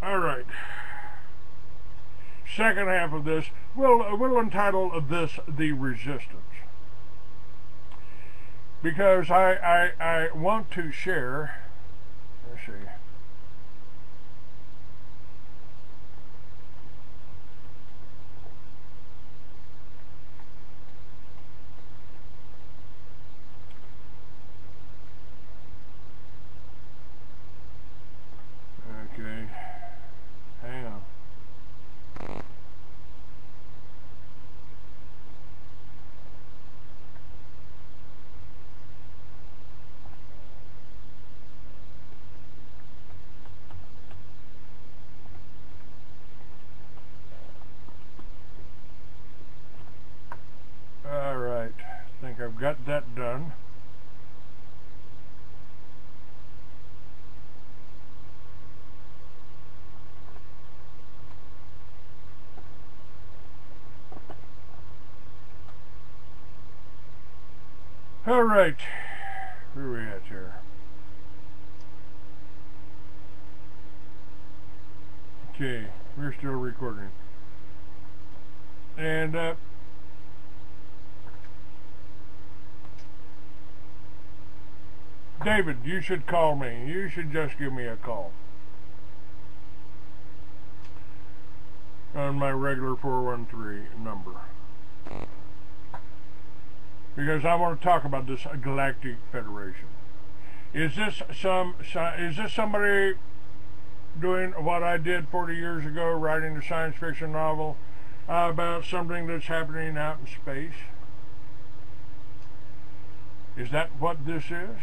All right. Second half of this, we'll entitle this The Resistance. Because I want to share, let's see. Okay, hang on. All right, I think I've got that done. All right, where are we at here? Okay, we're still recording. And David, you should call me. You should just give me a call on my regular 413 number. Because I want to talk about this Galactic Federation. Is this somebody doing what I did 40 years ago, writing a science fiction novel about something that's happening out in space? Is that what this is?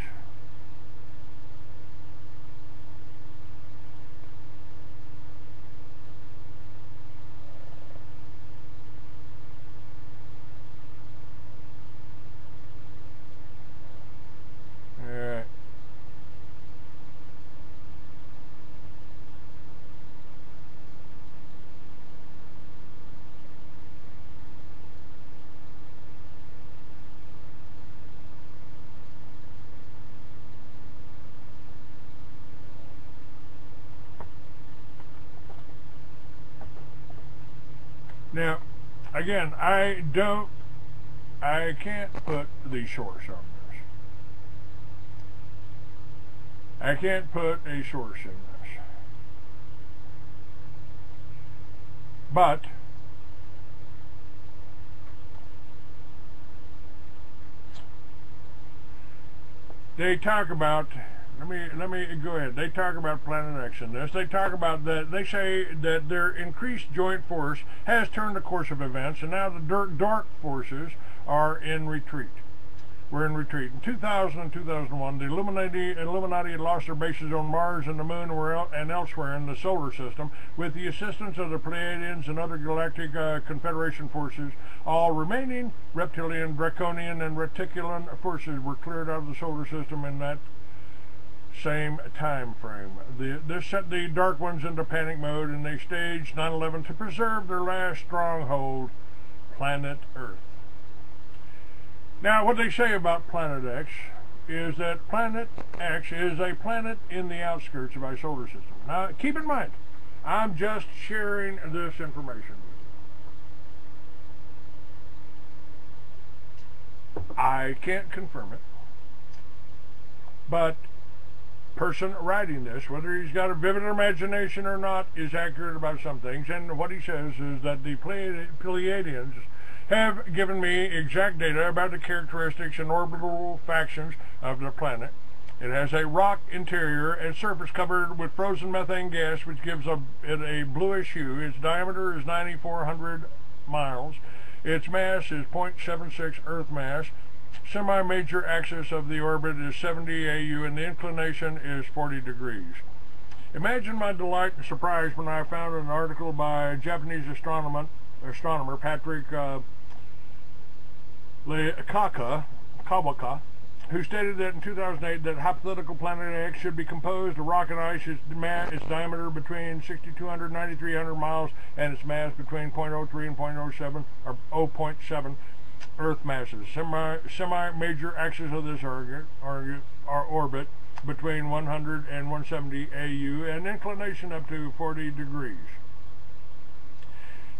Now, again, I can't put the source on this. I can't put a source in this. But they talk about, let me go ahead. They talk about Planet X in this. They talk about that. They say that their increased joint force has turned the course of events, and now the dark forces are in retreat. We're in retreat. In 2000 and 2001, the Illuminati had lost their bases on Mars and the Moon and elsewhere in the solar system. With the assistance of the Pleiadians and other galactic Confederation forces, all remaining reptilian, draconian, and reticulan forces were cleared out of the solar system in that same time frame. This set the Dark Ones into panic mode, and they staged 9/11 to preserve their last stronghold, planet Earth. Now, what they say about Planet X is that Planet X is a planet in the outskirts of our solar system. Now, keep in mind, I'm just sharing this information with you. I can't confirm it, but person writing this, whether he's got a vivid imagination or not, is accurate about some things. And what he says is that the Pleiadians have given me exact data about the characteristics and orbital factions of the planet. It has a rock interior and surface covered with frozen methane gas, which gives it a bluish hue. Its diameter is 9,400 miles. Its mass is 0.76 Earth mass. Semi-major axis of the orbit is 70 AU, and the inclination is 40 degrees. Imagine my delight and surprise when I found an article by Japanese astronomer Patrick Kawaka, who stated that in 2008 that hypothetical planet X should be composed of rock and ice, its diameter between 6,200 and 9,300 miles, and its mass between 0.03 and 0.07 or 0.7 Earth masses. Semi-major axis of this orbit between 100 and 170 AU and inclination up to 40 degrees.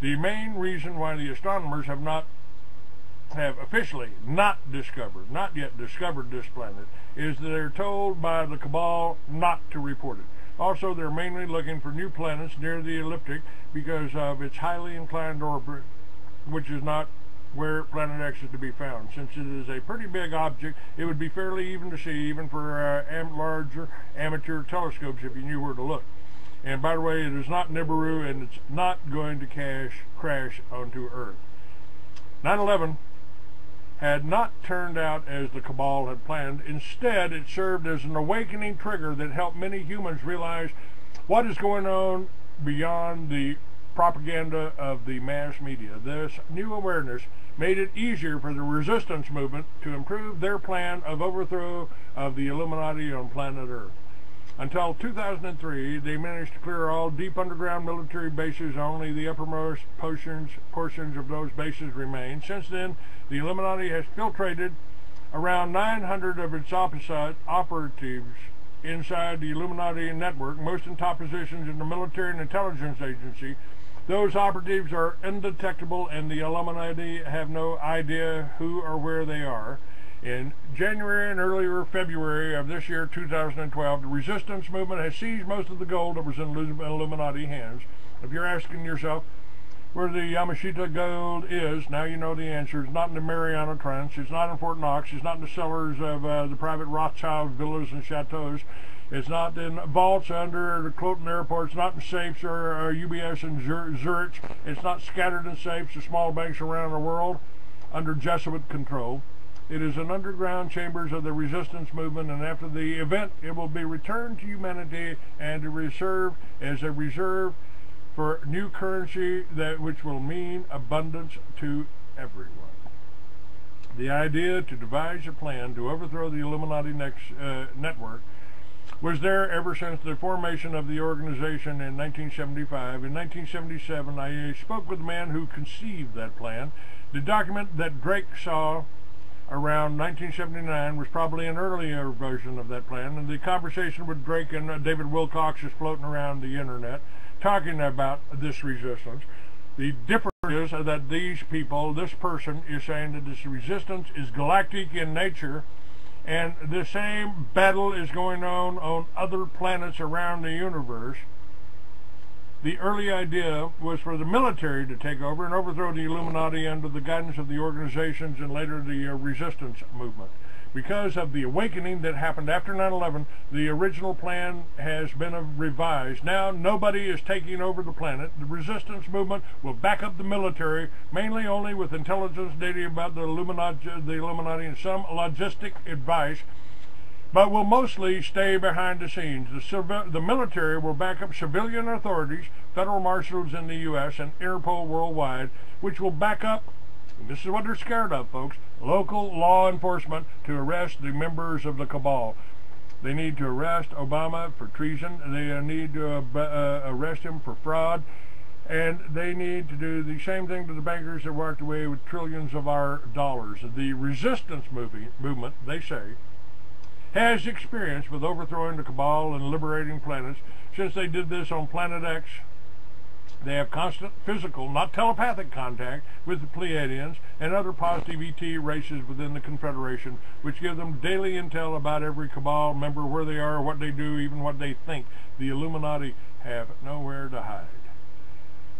The main reason why the astronomers have officially not yet discovered this planet is that they're told by the cabal not to report it. Also, they're mainly looking for new planets near the ecliptic because of its highly inclined orbit, which is not where Planet X is to be found. Since it is a pretty big object, it would be fairly even to see, even for larger amateur telescopes if you knew where to look. And by the way, it is not Nibiru, and it's not going to crash onto Earth. 9/11 had not turned out as the cabal had planned. Instead, it served as an awakening trigger that helped many humans realize what is going on beyond the propaganda of the mass media. This new awareness made it easier for the resistance movement to improve their plan of overthrow of the Illuminati on planet Earth. Until 2003, they managed to clear all deep underground military bases. Only the uppermost portions of those bases remain. Since then, the Illuminati has filtrated around 900 of its operatives inside the Illuminati network, most in top positions in the military and intelligence agency. Those operatives are undetectable, and the Illuminati have no idea who or where they are. In January and earlier February of this year, 2012, the resistance movement has seized most of the gold that was in Illuminati hands. If you're asking yourself where the Yamashita gold is, now you know the answer. It's not in the Mariana Trench. It's not in Fort Knox. It's not in the cellars of the private Rothschild villas and chateaus. It's not in vaults under the Cloton Airport. It's not in safes or UBS in Zurich. It's not scattered in safes of small banks around the world under Jesuit control. It is in underground chambers of the resistance movement, and after the event, it will be returned to humanity and to serve as a reserve for new currency which will mean abundance to everyone. The idea to devise a plan to overthrow the Illuminati network was there ever since the formation of the organization in 1975. In 1977, I spoke with the man who conceived that plan. The document that Drake saw around 1979 was probably an earlier version of that plan, and the conversation with Drake and David Wilcox is floating around the internet talking about this resistance. The difference is that this person is saying that this resistance is galactic in nature, and the same battle is going on other planets around the universe. The early idea was for the military to take over and overthrow the Illuminati under the guidance of the organizations and later the resistance movement. Because of the awakening that happened after 9/11, the original plan has been revised. Now nobody is taking over the planet. The resistance movement will back up the military, mainly only with intelligence data about the Illuminati and some logistic advice, but will mostly stay behind the scenes. The military will back up civilian authorities, federal marshals in the U.S., and Interpol worldwide, which will back up, and this is what they're scared of, folks, local law enforcement to arrest the members of the cabal. They need to arrest Obama for treason. They need to arrest him for fraud. And they need to do the same thing to the bankers that walked away with trillions of our dollars. The resistance movement, they say, has experience with overthrowing the cabal and liberating planets. Since they did this on Planet X, they have constant physical, not telepathic contact with the Pleiadians and other positive ET races within the Confederation, which give them daily intel about every cabal member, where they are, what they do, even what they think. The Illuminati have nowhere to hide.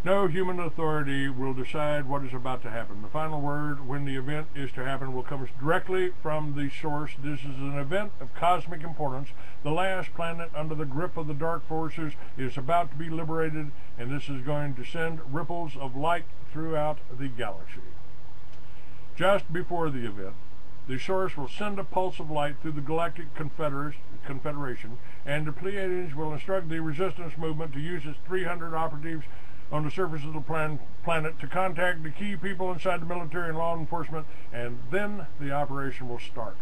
No human authority will decide what is about to happen. The final word when the event is to happen will come directly from the source. This is an event of cosmic importance. The last planet under the grip of the dark forces is about to be liberated, and this is going to send ripples of light throughout the galaxy. Just before the event, the source will send a pulse of light through the Galactic Confederation, and the Pleiadians will instruct the resistance movement to use its 300 operatives on the surface of the planet to contact the key people inside the military and law enforcement, and then the operation will start.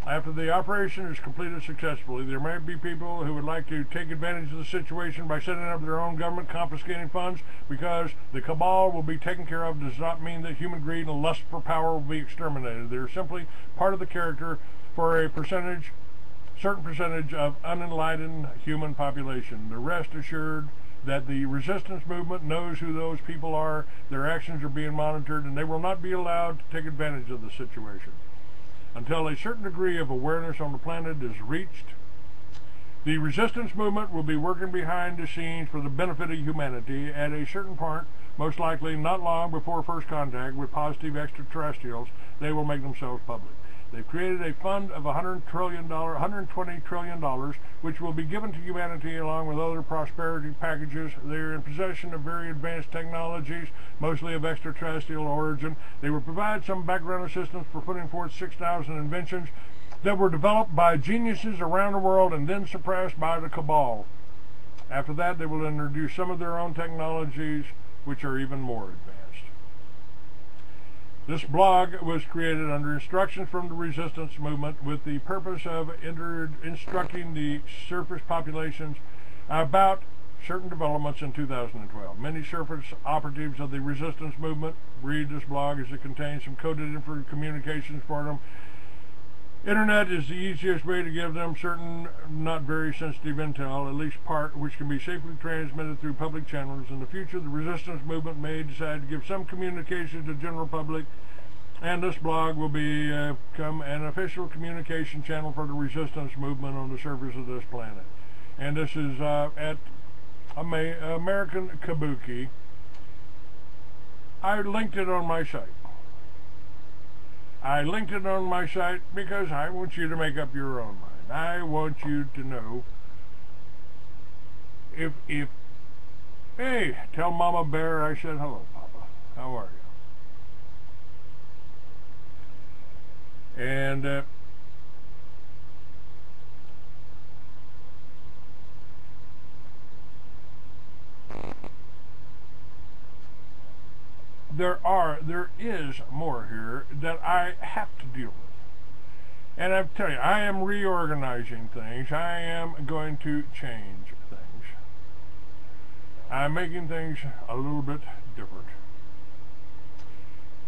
After the operation is completed successfully, there may be people who would like to take advantage of the situation by setting up their own government confiscating funds. Because the cabal will be taken care of does not mean that human greed and lust for power will be exterminated. They are simply part of the character for a percentage certain percentage of unenlightened human population. The rest assured that the resistance movement knows who those people are, their actions are being monitored, and they will not be allowed to take advantage of the situation. Until a certain degree of awareness on the planet is reached, the resistance movement will be working behind the scenes for the benefit of humanity. At a certain point, most likely not long before first contact with positive extraterrestrials, they will make themselves public. They've created a fund of $120 trillion, which will be given to humanity along with other prosperity packages. They're in possession of very advanced technologies, mostly of extraterrestrial origin. They will provide some background assistance for putting forth 6,000 inventions that were developed by geniuses around the world and then suppressed by the cabal. After that, they will introduce some of their own technologies, which are even more advanced. This blog was created under instructions from the resistance movement with the purpose of instructing the surface populations about certain developments in 2012. Many surface operatives of the resistance movement read this blog as it contains some coded communications for them. Internet is the easiest way to give them certain not very sensitive intel, at least part, which can be safely transmitted through public channels. In the future, the resistance movement may decide to give some communications to the general public, and this blog will become an official communication channel for the resistance movement on the surface of this planet. And this is at American Kabuki. I linked it on my site. I linked it on my site because I want you to make up your own mind. I want you to know if hey, tell Mama Bear I said hello, Papa. How are you? And there is more here that I have to deal with. And I tell you, I am reorganizing things. I am going to change things. I'm making things a little bit different.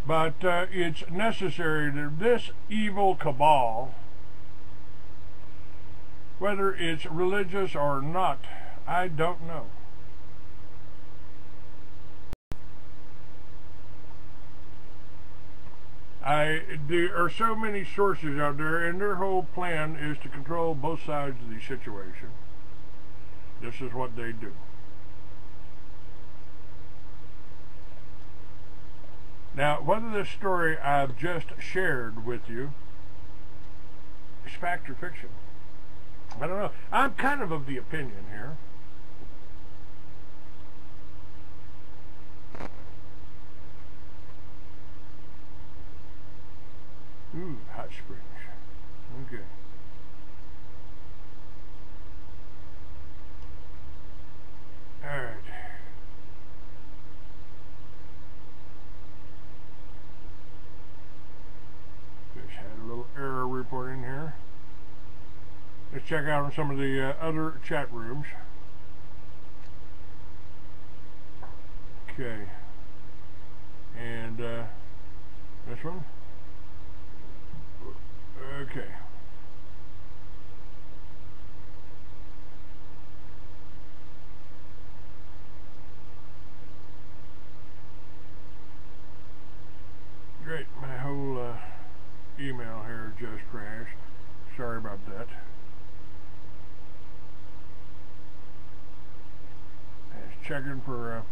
But it's necessary that this evil cabal, whether it's religious or not, I don't know. There are so many sources out there, and their whole plan is to control both sides of the situation. This is what they do. Now, whether this story I've just shared with you is fact or fiction, I don't know. I'm kind of the opinion here. Ooh, hot springs. Okay. Alright. Just had a little error reporting here. Let's check out some of the other chat rooms. Okay. And this one. Okay. Great, my whole email here just crashed. Sorry about that. I was checking for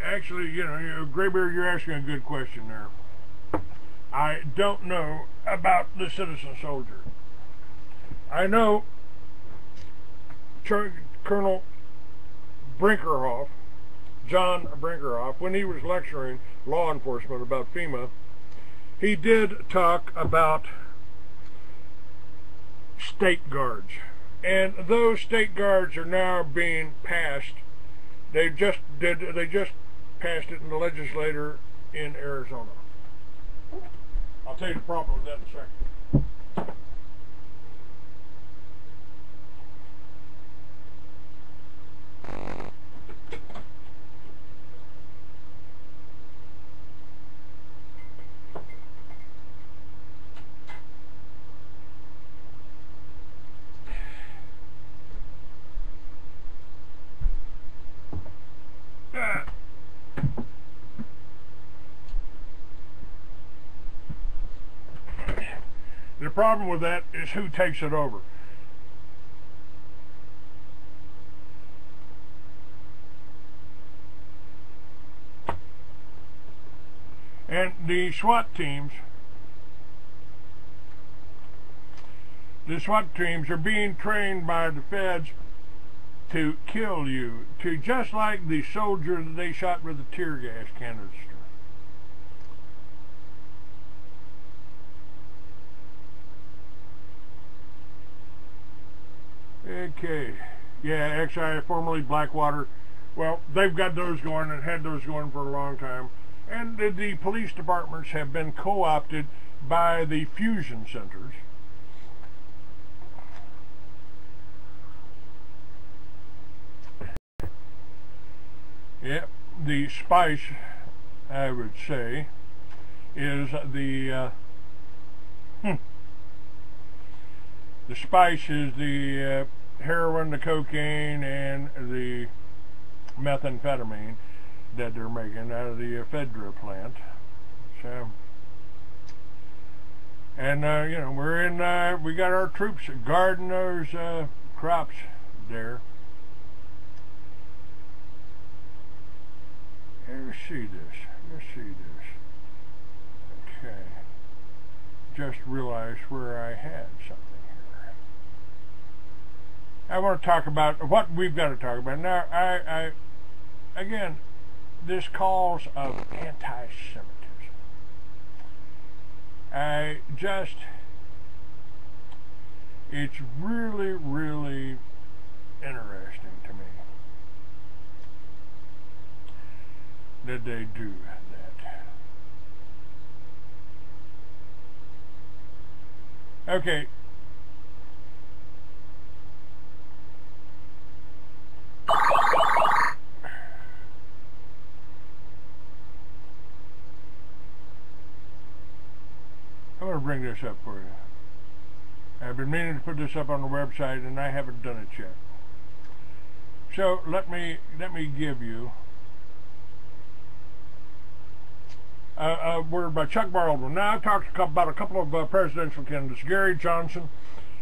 actually, you know, Graybeard, you're asking a good question there. I don't know about the citizen soldier. I know Colonel Brinkerhoff, John Brinkerhoff, when he was lecturing law enforcement about FEMA, he did talk about state guards. And those state guards are now being passed. They just passed it in the in Arizona. I'll tell you the problem with that in a second. The problem with that is who takes it over. And the SWAT teams are being trained by the feds to kill you, to just like the soldier that they shot with a tear gas canister. Okay, yeah, XI, formerly Blackwater. Well, they've got those going and had those going for a long time. And the police departments have been co-opted by the fusion centers. Yep, the spice, I would say, is the spice is the heroin, the cocaine, and the methamphetamine that they're making out of the ephedra plant. So, and you know, we're in. We got our troops guarding those crops there. Let's see this. Let's see this. Okay. Just realized where I had something here. I want to talk about what we've got to talk about. Now, I again, this calls of anti-Semitism. It's really, really interesting to me that they do that. Okay. I'm going to bring this up for you. I've been meaning to put this up on the website and I haven't done it yet. So let me give you a word by Chuck Baldwin. Now I've talked about a couple of presidential candidates, Gary Johnson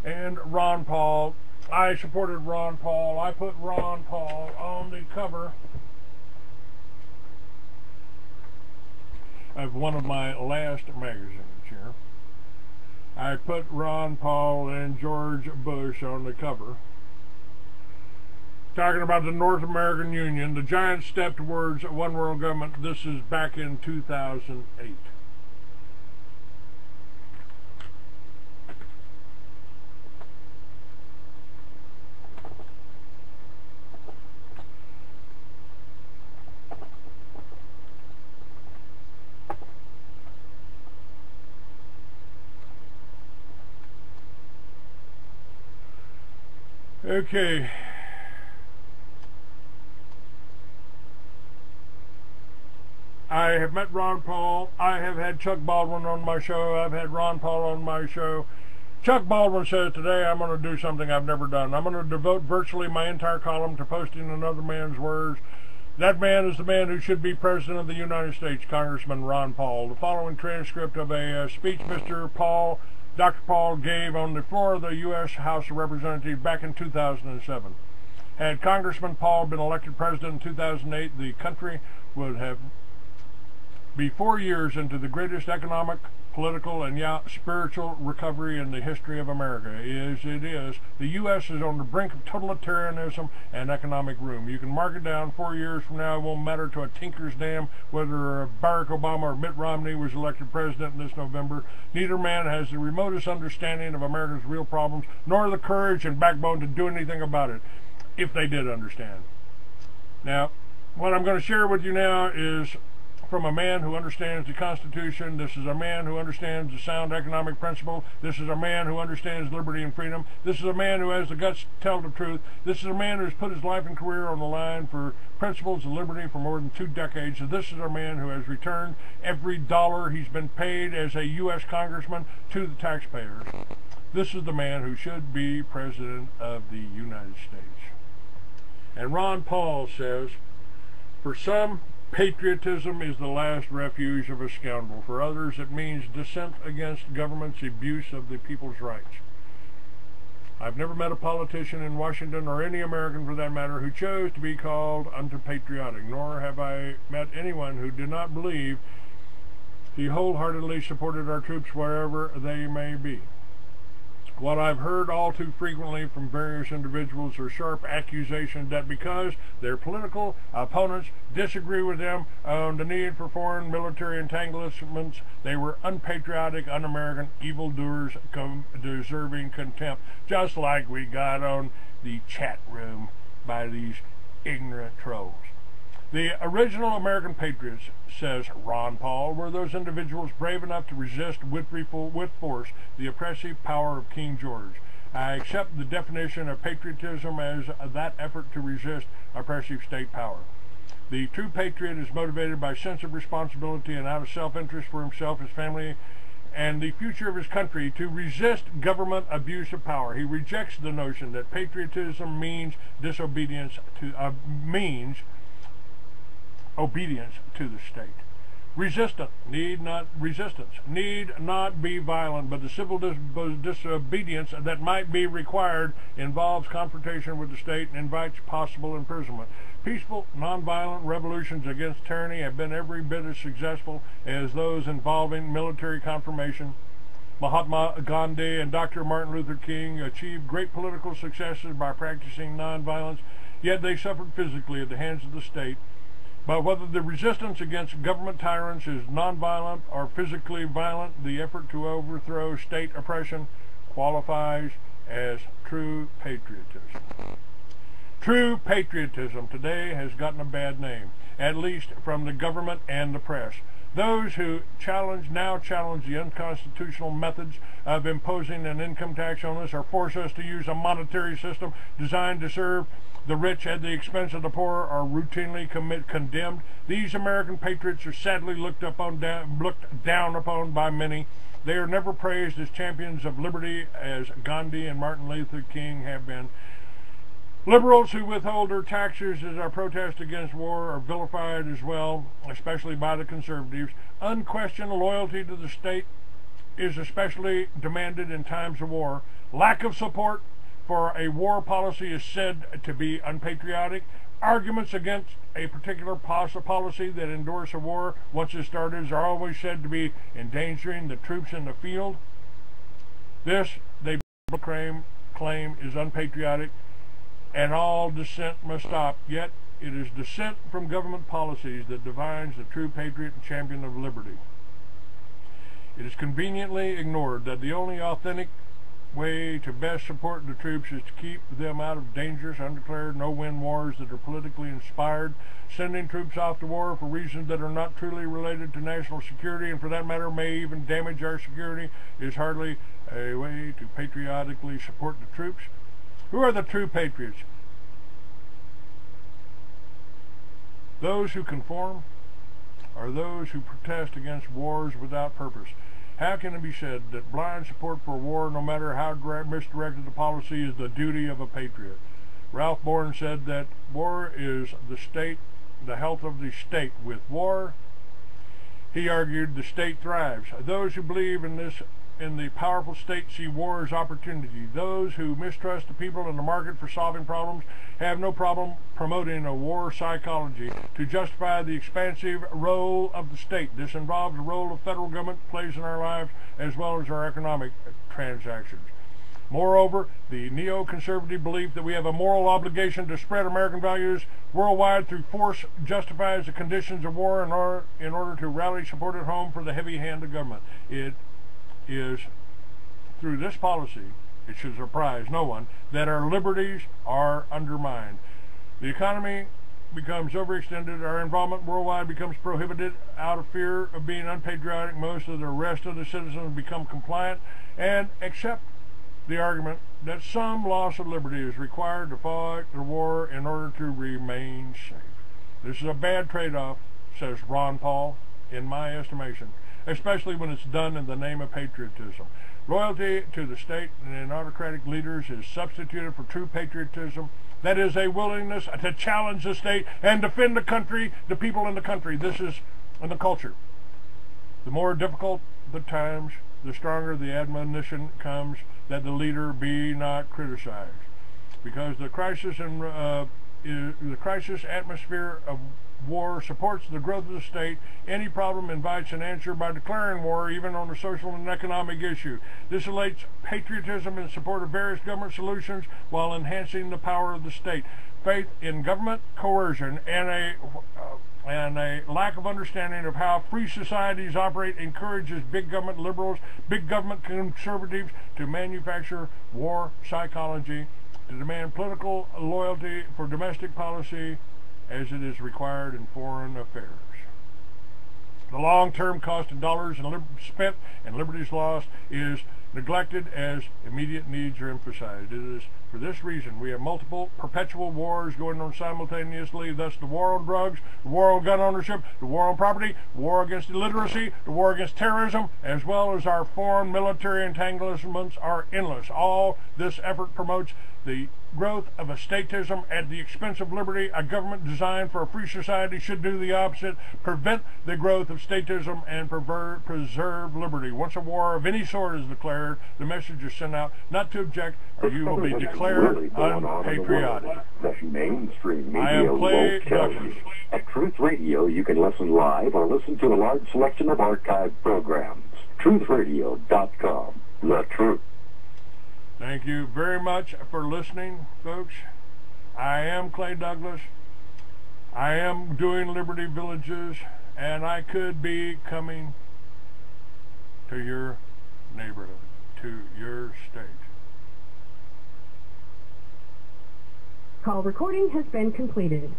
and RonPaul. I supported RonPaul. I put RonPaul on the cover of one of my last magazines here. I put Ron Paul and George Bush on the cover, talking about the North American Union, the giant step towards one world government. This is back in 2008. Okay. I have met Ron Paul. I have had Chuck Baldwin on my show. I've had Ron Paul on my show. Chuck Baldwin says, today I'm going to do something I've never done. I'm going to devote virtually my entire column to posting another man's words. That man is the man who should be President of the United States, Congressman Ron Paul. The following transcript of a speech Dr. Paul gave on the floor of the U.S. House of Representatives back in 2007. Had Congressman Paul been elected president in 2008, the country would have be 4 years into the greatest economic, political, and spiritual recovery in the history of America. The U.S. is on the brink of totalitarianism and economic ruin. You can mark it down. 4 years from now, it won't matter to a tinker's damn whether Barack Obama or Mitt Romney was elected president this November. Neither man has the remotest understanding of America's real problems, nor the courage and backbone to do anything about it, if they did understand. Now, what I'm going to share with you now is from a man who understands the Constitution. This is a man who understands the sound economic principle. This is a man who understands liberty and freedom. This is a man who has the guts to tell the truth. This is a man who has put his life and career on the line for principles of liberty for more than 2 decades. So this is a man who has returned every dollar he's been paid as a U.S. congressman to the taxpayers. This is the man who should be President of the United States. And RonPaul says, for some, patriotism is the last refuge of a scoundrel. For others, it means dissent against government's abuse of the people's rights. I've never met a politician in Washington, or any American for that matter, who chose to be called unpatriotic, nor have I met anyone who did not believe he wholeheartedly supported our troops wherever they may be. What I've heard all too frequently from various individuals are sharp accusations that because their political opponents disagree with them on the need for foreign military entanglements, they were unpatriotic, un-American evildoers deserving contempt, just like we got on the chat room by these ignorant trolls. The original American patriots, says RonPaul, were those individuals brave enough to resist with force the oppressive power of King George. I accept the definition of patriotism as that effort to resist oppressive state power. The true patriot is motivated by a sense of responsibility and out of self-interest for himself, his family, and the future of his country to resist government abuse of power. He rejects the notion that patriotism means disobedience to obedience to the state. Resistance need not be violent, but the civil disobedience that might be required involves confrontation with the state and invites possible imprisonment. Peaceful, nonviolent revolutions against tyranny have been every bit as successful as those involving military confirmation. Mahatma Gandhi and Dr. Martin Luther King achieved great political successes by practicing nonviolence, yet they suffered physically at the hands of the state. But whether the resistance against government tyrants is nonviolent or physically violent, the effort to overthrow state oppression qualifies as true patriotism. True patriotism today has gotten a bad name, at least from the government and the press. Those who now challenge the unconstitutional methods of imposing an income tax on us or force us to use a monetary system designed to serve the rich at the expense of the poor are routinely condemned. These American patriots are sadly looked down upon by many. They are never praised as champions of liberty as Gandhi and Martin Luther King have been. Liberals who withhold their taxes as a protest against war are vilified as well, especially by the conservatives. Unquestioned loyalty to the state is especially demanded in times of war. Lack of support for a war policy is said to be unpatriotic. Arguments against a particular policy that endorses a war once it started are always said to be endangering the troops in the field. This, they claim, is unpatriotic, and all dissent must stop. Yet it is dissent from government policies that defines the true patriot and champion of liberty. It is conveniently ignored that the only authentic way to best support the troops is to keep them out of dangerous, undeclared, no-win wars that are politically inspired. Sending troops off to war for reasons that are not truly related to national security, and for that matter may even damage our security, is hardly a way to patriotically support the troops. Who are the true patriots? Those who conform, or those who protest against wars without purpose? How can it be said that blind support for war, no matter how misdirected the policy, is the duty of a patriot? Ralph Bourne said that war is the health of the state. With war, he argued, the state thrives. Those who believe in the powerful state see war as opportunity. Those who mistrust the people and the market for solving problems have no problem promoting a war psychology to justify the expansive role of the state. This involves the role the federal government plays in our lives as well as our economic transactions. Moreover, the neoconservative belief that we have a moral obligation to spread American values worldwide through force justifies the conditions of war in order to rally support at home for the heavy hand of government. It is through this policy, it should surprise no one, that our liberties are undermined. The economy becomes overextended, our involvement worldwide becomes prohibited out of fear of being unpatriotic. Most of the rest of the citizens become compliant and accept the argument that some loss of liberty is required to fight the war in order to remain safe. This is a bad trade-off, says RonPaul, in my estimation, especially when it's done in the name of patriotism. Loyalty to the state and autocratic leaders is substituted for true patriotism. That is a willingness to challenge the state and defend the country, the people in the country. This is in the culture. The more difficult the times, the stronger the admonition comes that the leader be not criticized. Because the crisis atmosphere of war supports the growth of the state. Any problem invites an answer by declaring war, even on a social and economic issue. This elates patriotism in support of various government solutions while enhancing the power of the state. Faith in government coercion and a lack of understanding of how free societies operate encourages big government liberals, big government conservatives to manufacture war psychology, to demand political loyalty for domestic policy as it is required in foreign affairs. The long-term cost of dollars spent and liberties lost is neglected as immediate needs are emphasized. It is for this reason we have multiple perpetual wars going on simultaneously, thus the war on drugs, the war on gun ownership, the war on property, the war against illiteracy, the war against terrorism, as well as our foreign military entanglements are endless. All this effort promotes the growth of a statism at the expense of liberty. A government designed for a free society should do the opposite, prevent the growth of statism and preserve liberty. Once a war of any sort is declared, the message is sent out not to object or you will be declared unpatriotic. The mainstream I media am Clay won't tell Douglas. you. At Truth Radio, you can listen live or listen to a large selection of archived programs. TruthRadio.com. The Truth. Thank you very much for listening, folks. I am Clay Douglas. I am doing Liberty Villages, and I could be coming to your neighborhood, to your state. Call recording has been completed.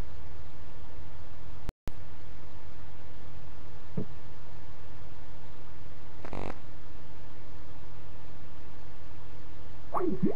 Yeah.